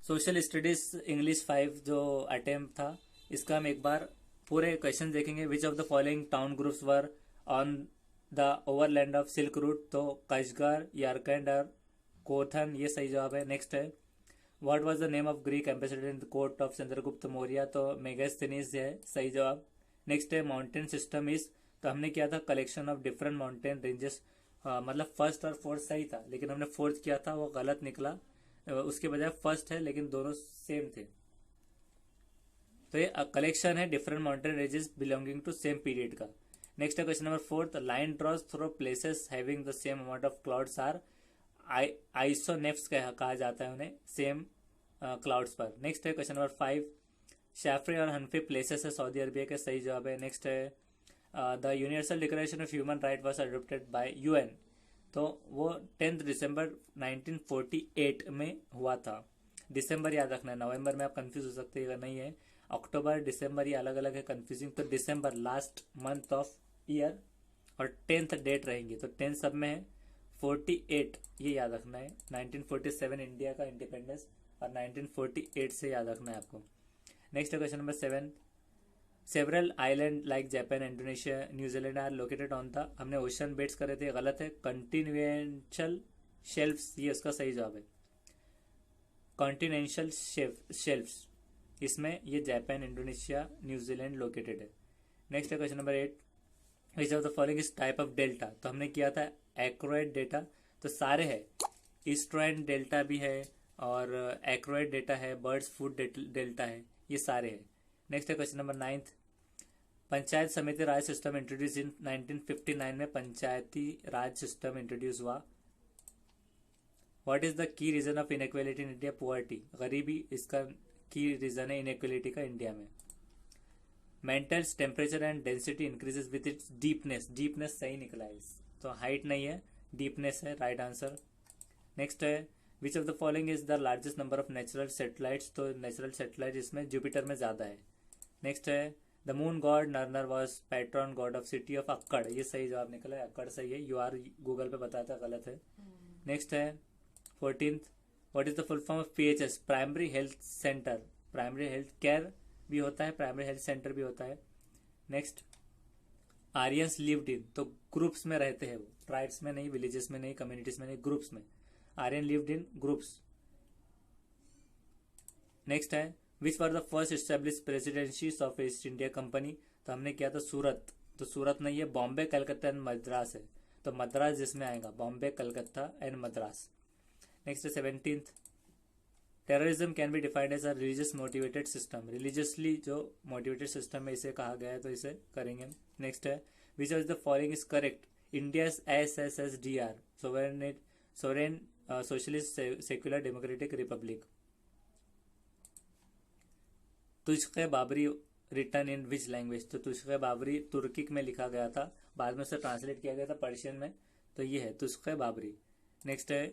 Social studies English 5 जो attempt था, इसका हम एक बार पूरे क्वेश्चन देखेंगे। विच of the following town groups were on the overland of silk route, तो कशगार, यारकंड और कोथन ये सही जवाब है। नेक्स्ट है what was the name of Greek ambassador in the court of Chandragupta Maurya, तो मेगास्थनीज है सही जवाब। नेक्स्ट है माउंटेन सिस्टम इज, तो हमने किया था collection of different mountain ranges, मतलब फर्स्ट और फोर्थ सही था, लेकिन हमने फोर्थ किया था वो गलत निकला, उसके बजाय फर्स्ट है, लेकिन दोनों सेम थे। तो ये कलेक्शन है different mountain ranges belonging to same period का। नेक्स्ट है question number 4, line draws through places having the same amount of clouds are isonephs कहा जाता है उन्हें, सेम क्लाउड्स पर। नेक्स्ट है क्वेश्चन नंबर 5, शैफरे और हनफी प्लेसेस है सऊदी अरबिया के, सही जवाब है। नेक्स्ट है the universal declaration of human right was adopted by UN, तो वो 10 दिसंबर 1948 में हुआ था। दिसंबर याद रखना है, नवंबर में आप कंफ्यूज हो सकते हैं, नहीं है। अक्टूबर दिसंबर ये अलग अलग है, कंफ्यूजिंग, तो दिसंबर लास्ट मंथ ऑफ ईयर, और 10th डेट रहेंगी, तो 10 सब में है, 48 ये याद रखना है। 1947 इंडिया का इंडिपेंडेंस, और 1948 से याद रखना है आपको। नेक्स्ट है question number 7, several island like Japan, Indonesia, New Zealand are located on the, हमने ओशन बेट्स करे थे, गलत है, कॉन्टिनेंशियल शेल्फ्स, ये उसका सही जवाब है, कॉन्टिनेंशियल शेल्फ्स, इसमें ये जापान, इंडोनेशिया, न्यूजीलैंड लोकेटेड है। नेक्स्ट है question number 8, which of the following is type of delta, तो हमने किया था एक्रोइड डेटा, तो सारे है, ईस्ट्रोइड डेल्टा भी है, और एक्रोइड डेटा है, बर्ड्स फूड डेल्टा है, ये सारे है। नेक्स्ट है क्वेश्चन नंबर 9, पंचायत समिति राज सिस्टम इंट्रोड्यूस इन 1959 में पंचायती राज सिस्टम इंट्रोड्यूस हुआ। What is the key reason of inequality in India, poverty, गरीबी इसका की रीजन है इनइक्वालिटी का इंडिया में। Mantle temperature and density increases with its deepness, deepness सही निकला है, तो हाइट नहीं है, डीपनेस है राइट आंसर। नेक्स्ट है which of the following is the largest number of natural satellites, तो नेचुरल सैटेलाइट इसमें जुपिटर में ज्यादा है। नेक्स्ट है द मून गॉड नरनर was patron god of city of Akkad, ये सही जवाब निकला है, अक्कड़ सही है, यू आर गूगल पे बताता गलत है। नेक्स्ट है 14th, what is the full form of PHS, primary health centre, primary health care भी होता है, प्राइमरी हेल्थ सेंटर भी होता है। नेक्स्ट आर्यंस लिव्ड इन, तो ग्रुप्स में रहते हैं वो, ट्राइब्स में नहीं, विलेजेस में नहीं, कम्युनिटीज में नहीं, ग्रुप्स में, Aryan lived in groups. Next है which were the first establish presidencies of East India Company, तो हमने किया था सूरत, तो सूरत नहीं है, बॉम्बे कलकत्ता एंड मद्रास है, तो मद्रास जिसमें आएगा, बॉम्बे कलकत्ता एंड मद्रास। नेक्स्ट है 17th, terrorism can be defined as a religious motivated system, religiously जो मोटिवेटेड सिस्टम है इसे कहा गया है, तो इसे करेंगे। नेक्स्ट है which of the following is correct, India SSSDR, sovereign socialist secular democratic republic. Tuzuk Babri written in which language, तो तुश्क बाबरी तुर्किक में लिखा गया था, बाद में उसे ट्रांसलेट किया गया था पर्शियन में, तो ये है तुश्क बाबरी। नेक्स्ट है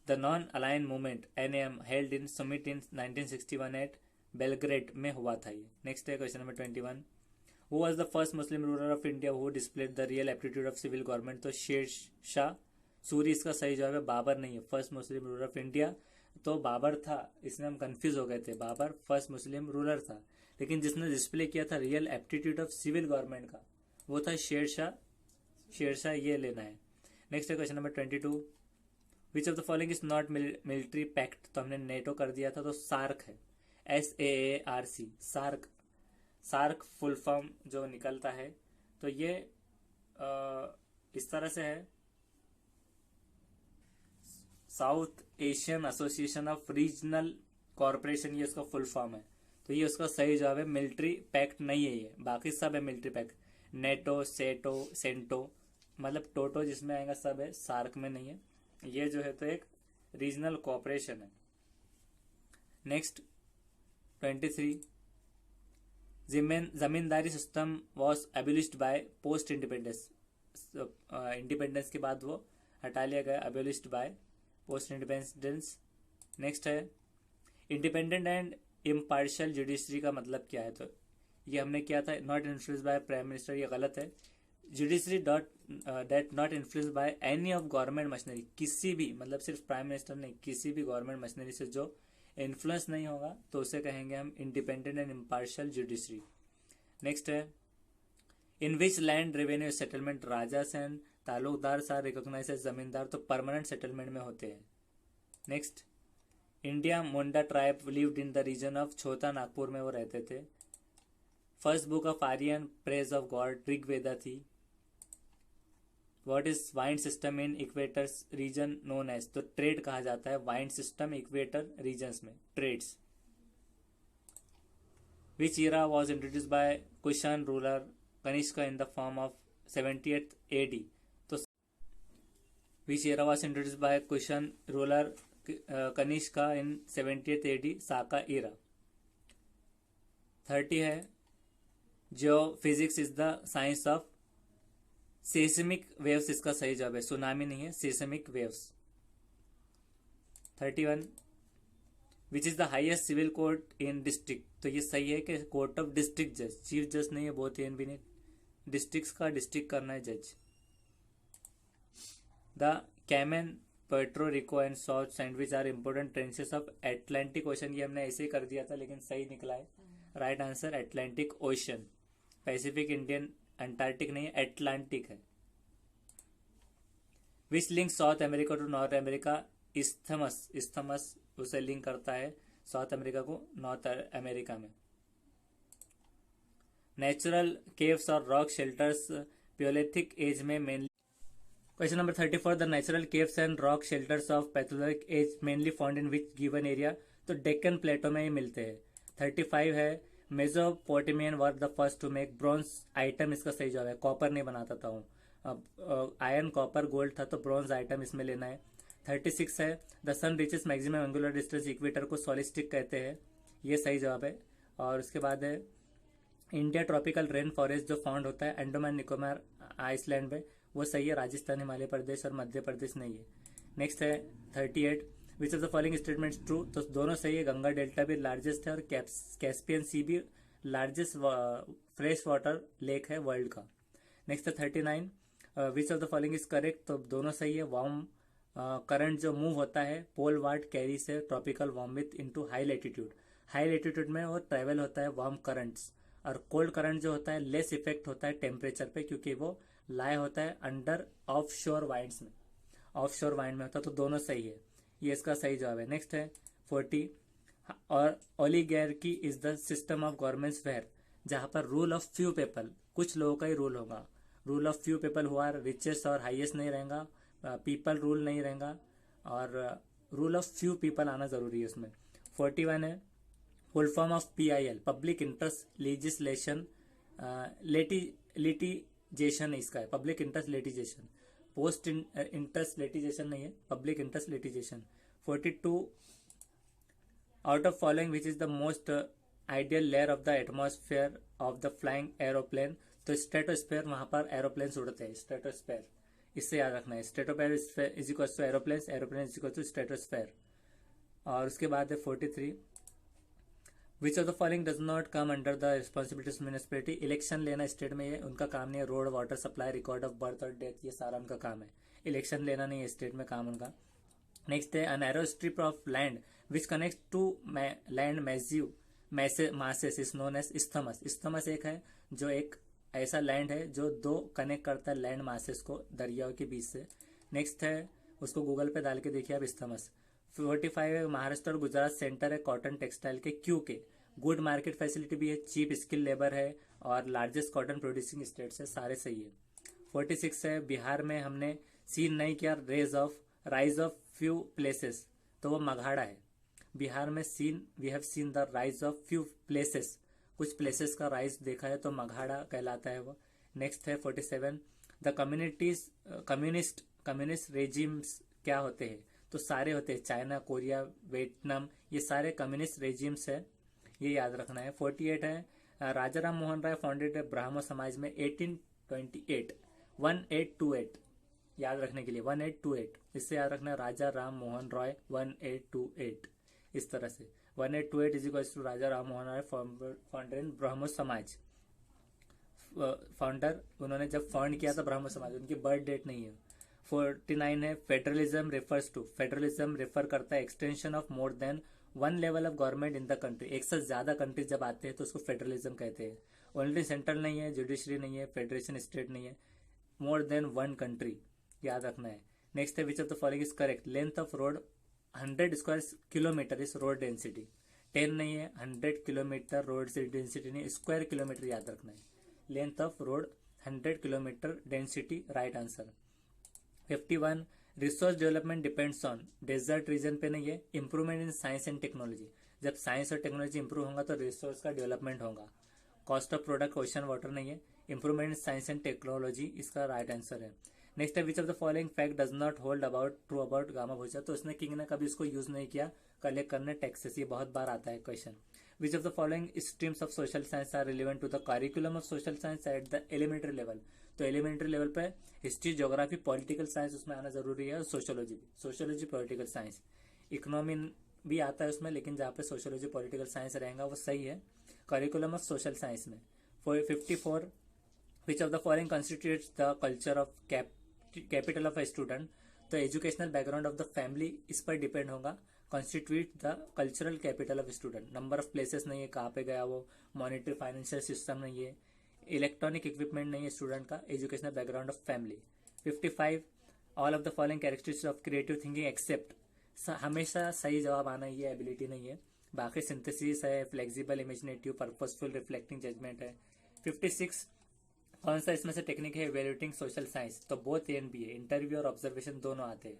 the non align movement NAM held in summit in 1961 at Belgrade में हुआ था ये। नेक्स्ट है question number 21, who was the first Muslim ruler of India who displayed the real aptitude of civil government, तो शेर शाह सूरी इसका सही जवाब है, बाबर नहीं है, first Muslim ruler of India तो बाबर था, इसमें हम कंफ्यूज हो गए थे, बाबर फर्स्ट मुस्लिम रूलर था, लेकिन जिसने डिस्प्ले किया था real aptitude of civil government का वो था शेर शाह, शेर शाह ये लेना है। नेक्स्ट है question number 22, which of the following is not military pact, तो हमने नेटो कर दिया था, तो सार्क है, SAARC, SAARC, SAARC full form जो निकलता है, तो ये इस तरह से है, South Asian association of regional corporation, ये उसका फुल फॉर्म है, तो ये उसका सही जवाब है, मिलिट्री पैक्ट नहीं है ये, बाकी सब है मिलिट्री पैक्ट, नेटो, सेटो, सेंटो, मतलब टोटो जिसमें आएगा सब है, सार्क में नहीं है, ये जो है तो एक रीजनल कॉपरेशन है। Next 23, zamindari system was एबोलिश्ड by post independence, independence के बाद वो हटा लिया गया, एबोलिश्ड बाय पोस्ट इंडिपेंडेंस। नेक्स्ट है इंडिपेंडेंट एंड इम्पार्शियल जुडिशरी का मतलब क्या है, तो ये हमने किया था not influenced by prime minister, ये गलत है, judiciary dot that not influence by any of government machinery, किसी भी मतलब सिर्फ प्राइम मिनिस्टर नहीं, किसी भी गवर्नमेंट मशीनरी से जो इन्फ्लुएंस नहीं होगा तो उसे कहेंगे हम independent and impartial judiciary. Next है in which land revenue settlement rajas and talukdar are recognize as zamindar, तो परमानेंट सेटलमेंट में होते हैं। Next India Munda tribe lived in the region of Chhota Nagpur में वो रहते थे। First book of Aryan praise of god Rigveda थी। What is wind system in equators region known as, तो ट्रेड कहा जाता है वाइन सिस्टम इक्वेटर रीजन्स में, trades. Which Ira was introduce by Kushan ruler Kanishka in the form of 78th AD, तो विच Ira was introduce by Kushan ruler Kanishka in 70th AD, साका ईरा। 30 है जो physics is the science of seismic waves, इसका सही जवाब है, सुनामी नहीं है, seismic waves. 31 which is the highest civil court in district, तो ये सही है कि कोर्ट ऑफ डिस्ट्रिक्ट जज, चीफ जज नहीं है, बहुत एन भी नहीं, डिस्ट्रिक्ट का डिस्ट्रिक्ट करना है जज। The Cayman Puerto Rico and South Sandwich are important trenches of Atlantic Ocean, ये हमने ऐसे ही कर दिया था लेकिन सही निकला है। Right answer Atlantic Ocean, Pacific Indian Antarctic नहीं है, एटलांटिक है। Which link South America to North America, isthmus, isthmus उसे लिंक करता है साउथ अमेरिका को नॉर्थ अमेरिका में। नेचुरल केव्स और रॉक शेल्टर्स प्योलिथिक एज में mainly, question number 34 the natural caves and rock shelters of paleolithic age mainly found in which given area, तो Deccan plateau में ही मिलते हैं। 35 है Mesopotamian were the first to make bronze item, इसका सही जवाब है, कॉपर नहीं बनाता था हूँ, अब आयरन कॉपर गोल्ड था तो ब्रॉन्ज आइटम इसमें लेना है। 36 है the sun reaches maximum angular distance equator को सोलिस्टिक कहते हैं, ये सही जवाब है। और उसके बाद है इंडिया ट्रॉपिकल रेन फॉरेस्ट जो फाउंड होता है अंडमान निकोबार आइसलैंड में, वो सही है, राजस्थान हिमालय प्रदेश और मध्य प्रदेश नहीं है। नेक्स्ट है 38 विच of the following statements true, तो दोनों सही है, गंगा डेल्टा भी लार्जेस्ट है और कैस्पियन सी भी लार्जेस्ट फ्रेश वाटर लेक है वर्ल्ड का। नेक्स्ट है 39 विच of the following is correct, तो दोनों सही है, वार्म करंट जो मूव होता है पोल वार्ड कैरी से tropical warm with into high latitude, high latitude में वो ट्रेवल होता है वार्म करंट्स, और कोल्ड करंट जो होता है लेस इफेक्ट होता है टेम्परेचर पे क्योंकि वो लाए होता है अंडर ऑफ शोर वाइंड्स में, ऑफ शोर वाइंड में होता है, तो दोनों सही है, ये इसका सही जवाब है। नेक्स्ट है 40 और oligarchy is the system of governments where जहां पर रूल ऑफ फ्यू पीपल, कुछ लोगों का ही रूल होगा, रूल ऑफ फ्यू पीपल हुआ रिचेस्ट और हाईएस्ट नहीं रहेगा, पीपल रूल नहीं रहेगा, और रूल ऑफ फ्यू पीपल आना जरूरी है उसमें। 41 है full form of PIL public interest legislation litigation, इसका है public interest litigation, post interest litigation नहीं है, public interest litigation. 42 out of following which is the most ideal layer of the atmosphere of the flying aeroplane, तो stratosphere, वहां पर aeroplane उड़ते हैं, stratosphere, इससे याद रखना है, stratosphere is equal to aeroplane, aeroplane is equal to stratosphere. और उसके बाद है 43 which of the following does not come under the responsibilities municipality, election लेना स्टेट में, ये उनका काम नहीं है, road water supply record of birth और डेथ ये सारा उनका काम है, इलेक्शन लेना नहीं है स्टेट में काम उनका। नेक्स्ट है a narrow strip of land which connect to land massive masses is known as isthmus, isthmus एक है जो एक ऐसा लैंड है जो दो कनेक्ट करता है लैंड मासेस को दरियाओं के बीच से। नेक्स्ट है उसको गूगल पे डाल के देखिए आप, इस्थमस। 45 है महाराष्ट्र और गुजरात सेंटर है कॉटन टेक्सटाइल के, क्यों के गुड मार्केट फैसिलिटी भी है, चीप स्किल लेबर है और लार्जेस्ट कॉटन प्रोड्यूसिंग स्टेट्स है, सारे सही है। 46 है बिहार में हमने सीन नहीं किया राइज ऑफ फ्यू प्लेसेस, तो वो मघाड़ा है, बिहार में we have seen the rise of few places, कुछ प्लेसेस का राइज देखा है तो मघाड़ा कहलाता है वो। नेक्स्ट है 47 द कम्युनिस्ट रेजिम्स क्या होते हैं, तो सारे होते हैं, चाइना, कोरिया, वियतनाम, ये सारे कम्युनिस्ट रेजिम्स है, ये याद रखना है। 48 है राजा राम मोहन राय फाउंडेड ब्राह्मण समाज में 1828 1828, याद रखने के लिए 1828, इससे याद रखना राजा राम मोहन रॉय 1828, इस तरह से 1828 is equal to Raja Ram Mohan Roy founded Brahman Samaj. Founder, उन्होंने जब फाउंड किया था ब्रह्म समाज, उनकी बर्थ डेट नहीं है। 49 है federalism refers to, federalism refer करता है extension of more than one level of government in the country. एक से ज्यादा कंट्री जब आते हैं तो उसको फेडरलिज्म कहते हैं। ओनली सेंट्रल नहीं है, जुडिशरी नहीं है, फेडरेशन स्टेट नहीं है, मोर देन वन कंट्री, याद रखना है। नेक्स्ट है which of the following is correct, length of road 100 square kilometre is road density. 10 नहीं है, 100 किलोमीटर रोड से डेंसिटी नहीं, स्क्वायर किलोमीटर याद रखना है। Length of road 100 kilometre, density right answer. 51 resource development depends on, desert region पे नहीं है, improvement in science and technology. जब साइंस और टेक्नोलॉजी इंप्रूव होगा तो रिसोर्स का डेवलपमेंट होगा। Cost of product ocean water नहीं है, improvement in science and technology इसका राइट आंसर है। नेक्स्ट है which of the following fact does not hold about true about गामा भोजा। तो उसने किंग ने कभी इसको यूज नहीं किया, कलेक्ट करने टैक्सेस, ये बहुत बार आता है question. Which of the following streams of social science are relevant to the curriculum of social science at the elementary level. तो एलिमेंट्री लेवल पे हिस्ट्री, ज्योग्राफी, पॉलिटिकल साइंस उसमें आना जरूरी है, और सोशियोलॉजी भी, सोशियोलॉजी पॉलिटिकल साइंस, इकोनॉमी भी आता है उसमें, लेकिन जहाँ पे सोशियोलॉजी पॉलिटिकल साइंस रहेगा वो सही है करिकुलम ऑफ सोशल साइंस में। 54 which of the following constitutes the culture of capital of a student. तो educational background of the family इस पर डिपेंड होगा, constitute the cultural capital of student. Number of places नहीं है, कहाँ पे गया वो, मॉनिटरी फाइनेंशियल सिस्टम नहीं है, इलेक्ट्रॉनिक इक्विपमेंट नहीं है स्टूडेंट का, educational background of family. 55 all of the following characteristics of creative thinking except, हमेशा सही जवाब आना ये एबिलिटी नहीं है, बाकी सिंथेसिस है, flexible, imaginative, purposeful, reflecting judgement है। 56 कौन सा इसमें से टेक्निक है इवेल्युएटिंग सोशल साइंस। तो बोथ ए एंड बी है, इंटरव्यू और ऑब्जर्वेशन दोनों आते हैं।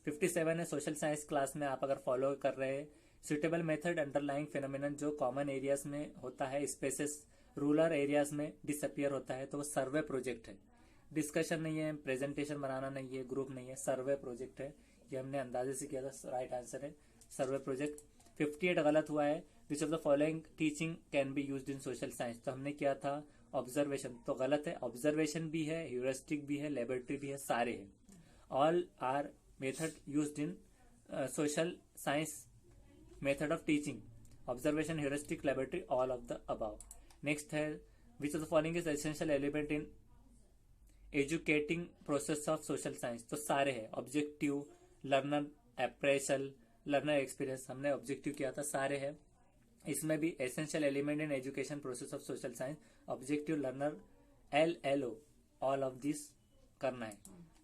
57 है सोशल साइंस क्लास में आप अगर फॉलो कर रहे हैं, सुटेबल मेथड अंडरलाइंग फिनोमिनन जो कॉमन एरियाज में होता है, स्पेसेस रूरल एरियाज में डिसअपियर होता है, तो वो सर्वे प्रोजेक्ट है, डिस्कशन नहीं है, प्रेजेंटेशन बनाना नहीं है, ग्रुप नहीं है, सर्वे प्रोजेक्ट है। ये हमने अंदाजे से किया था, राइट आंसर है सर्वे प्रोजेक्ट। 58 गलत हुआ है, which of the following teaching can be used in social science. तो हमने किया था ऑब्जर्वेशन, तो गलत है, ऑब्जर्वेशन भी है, ह्यूरिस्टिक भी है, लेबोरेटरी भी है, सारे हैं। All are method used in social science, method of teaching, observation, heuristic, laboratory, all of the above. Next है which of the following is essential element in educating process of social science. तो सारे हैं, objective, learner appraisal, learner experience, हमने objective किया था, सारे हैं। इसमें भी essential element in education process of social science, objective, learner, LLO, all of this करना है।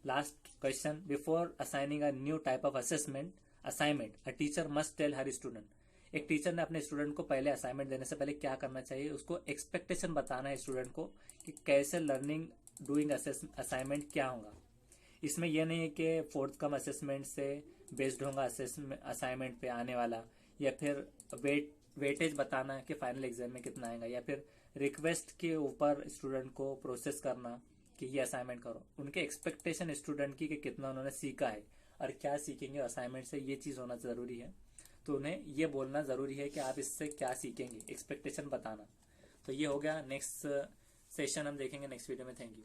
Last question, before assigning a new type of assignment a teacher must tell her student. एक टीचर ने अपने स्टूडेंट को पहले assignment देने से पहले क्या करना चाहिए, उसको एक्सपेक्टेशन बताना है स्टूडेंट को कि कैसे लर्निंग डूइंग असाइनमेंट क्या होगा। इसमें यह नहीं है कि फोर्थ कम असेसमेंट से बेस्ड होगा असाइनमेंट पे आने वाला, या फिर वेटेज बताना कि फाइनल एग्जाम में कितना आएगा, या फिर रिक्वेस्ट के ऊपर स्टूडेंट को प्रोसेस करना कि ये असाइनमेंट करो। उनके एक्सपेक्टेशन स्टूडेंट की कि कितना उन्होंने सीखा है और क्या सीखेंगे असाइनमेंट से, ये चीज़ होना ज़रूरी है। तो उन्हें ये बोलना ज़रूरी है कि आप इससे क्या सीखेंगे, एक्सपेक्टेशन बताना। तो ये हो गया, नेक्स्ट सेशन हम देखेंगे नेक्स्ट वीडियो में। Thank you.